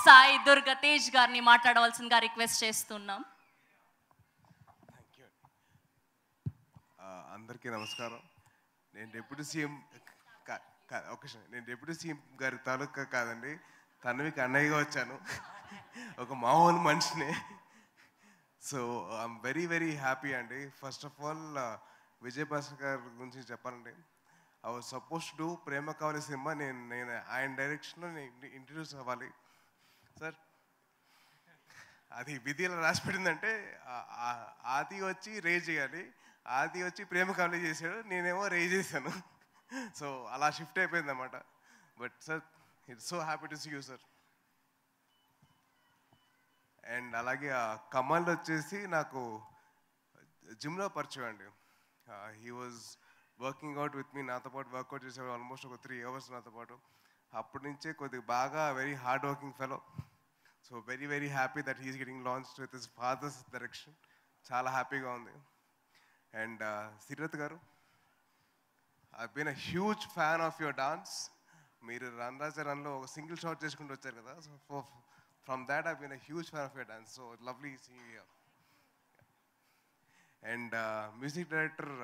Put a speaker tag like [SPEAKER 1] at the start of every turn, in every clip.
[SPEAKER 1] సాయి దుర్గ తేజ్ గారిని మాట్లాడవలసిందిగా రిక్వెస్ట్ చేస్తున్నాం.
[SPEAKER 2] అందరికీ నమస్కారం. నేను డిప్యూటీ సీఎం నేను డిప్యూటీ సీఎం గారి తాలూకా కాదండి, తన్వికి అన్నయ్యగా వచ్చాను. ఒక మామూలు మనిషిని. So I'm very very happy అండి. First of all Vijay Bhaskar గారి గురించి చెప్పాలండి. I was suppose to do Prema Kavali cinema. నేను ఆయన డైరెక్షన్లో నేను ఇంట్రడ్యూస్ అవ్వాలి సార్. అది విధిలో రాసి పెట్టిందంటే ఆది వచ్చి రేజ్ చేయాలి, ఆది వచ్చి ప్రేమ కావాలి చేశాడు, నేనేమో రేజ్ చేశాను. సో అలా షిఫ్ట్ అయిపోయింది అన్నమాట. But sir it's so happy to see you sir. And అలాగే కమల్ వచ్చేసి నాకు జిమ్లో పరిచయం అండి. He was working out with me, నాతో పాటు వర్కౌట్ చేసేవాడు ఆల్మోస్ట్ ఒక 3 hours నాతో పాటు. అప్పటి నుంచే కొద్దిగా బాగా very hard working fellow. So very very happy that he's getting launched with his father's direction. చాలా హ్యాపీగా ఉంది. And Seerat garu, I been a huge fan of your dance. మీరు రన్ రాజా రన్లో ఒక సింగిల్ షాట్ చేసుకుంటూ వచ్చారు కదా. So from that I been a huge fan of your dance. So lovely seeing you. And music director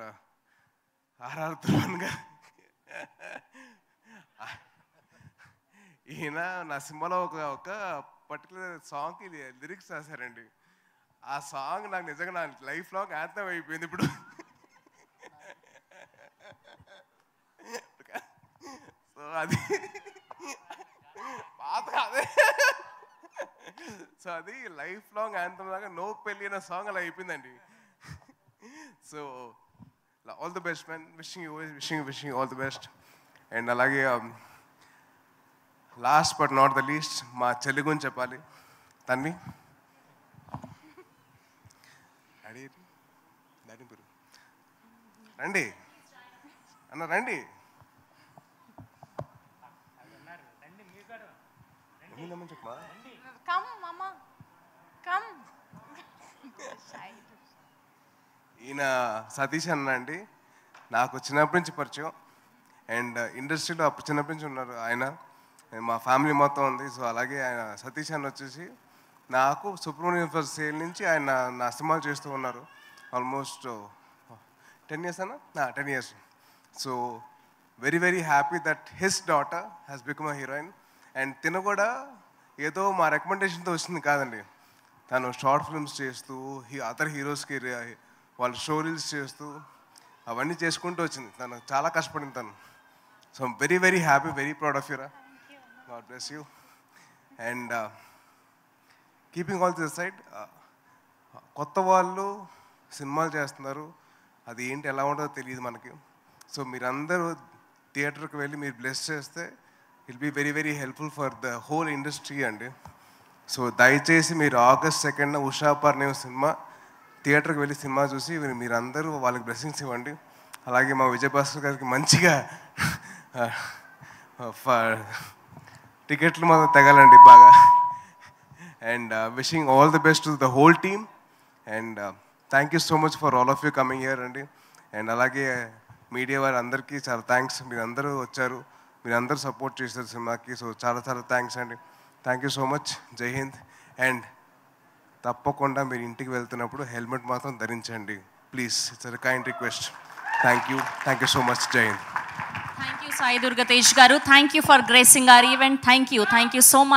[SPEAKER 2] R R Dhruvan garu, ఈయన నా సినిమాలో ఒక పర్టికులర్ సాంగ్కి లిరిక్స్ రాశారండి. ఆ సాంగ్ నాకు నిజంగా నా లైఫ్ లాంగ్ యాంథమ్ అయిపోయింది ఇప్పుడు. సో అది పాత అదే. సో అది లైఫ్ లాంగ్ యాంథమ్ లాగా నో పెళ్ళి అనే సాంగ్ అలా అయిపోయిందండి. So all the best man. Wishing all the best. And అలాగే last but not the least మా చెల్లి గురించి చెప్పాలి. తన్వి రండి అన్న, రండి. చెప్పమా. ఈయన సతీష్ అన్న అండి, నాకు చిన్నప్పటి నుంచి పరిచయం. అండ్ ఇండస్ట్రీలో అప్పుడు చిన్నప్పటి నుంచి ఉన్నారు ఆయన. మా ఫ్యామిలీ మొత్తం ఉంది. సో అలాగే ఆయన సతీష్ అన్న వచ్చేసి నాకు సుబ్రహ్మణ్యం ఫర్ సేల్ నుంచి ఆయన నా సినిమాలు చేస్తూ ఉన్నారు. ఆల్మోస్ట్ 10 years అన్న, 10 years. So very very happy that his daughter has become a heroine. And తిన కూడా ఏదో మా రికమెండేషన్తో వచ్చింది కాదండి. తను షార్ట్ ఫిల్మ్స్ చేస్తూ అదర్ హీరోస్కి వాళ్ళ స్టోరీస్ చేస్తూ అవన్నీ చేసుకుంటూ వచ్చింది. తను చాలా కష్టపడింది తను. So very very happy, very proud of యూరా. God bless you. And keeping all this side, కొత్త వాళ్ళు సినిమాలు చేస్తున్నారు, అది ఏంటి ఎలా ఉంటుందో తెలియదు మనకి. సో మీరందరూ థియేటర్కి వెళ్ళి మీరు బ్లెస్ చేస్తే it be very very helpful for the whole industry అండి. సో దయచేసి మీరు August 2nd Usha Parinayam cinema థియేటర్కి వెళ్ళి సినిమా చూసి మీరందరూ వాళ్ళకి బ్లెస్సింగ్స్ ఇవ్వండి. అలాగే మా విజయ్ భాస్కర్ గారికి మంచిగా టికెట్లు మాత్రం తెగాలండి బాగా. And wishing all the best to the whole team. And thank you so much for all of you coming here అండి. అండ్ అలాగే మీడియా వారి అందరికీ చాలా థ్యాంక్స్. మీరందరూ వచ్చారు, మీరందరూ సపోర్ట్ చేశారు సినిమాకి. సో చాలా చాలా థ్యాంక్స్ అండి. Thank you so much. జై హింద్. అండ్ తప్పకుండా మీరు ఇంటికి వెళ్తున్నప్పుడు హెల్మెట్ మాత్రం ధరించండి please. It's a kind request. Thank you so much. జై హింద్.
[SPEAKER 1] థ్యాంక్ యూ సాయి దుర్గ తేజ్ గారు. Thank you for gracing our event. Thank you so much.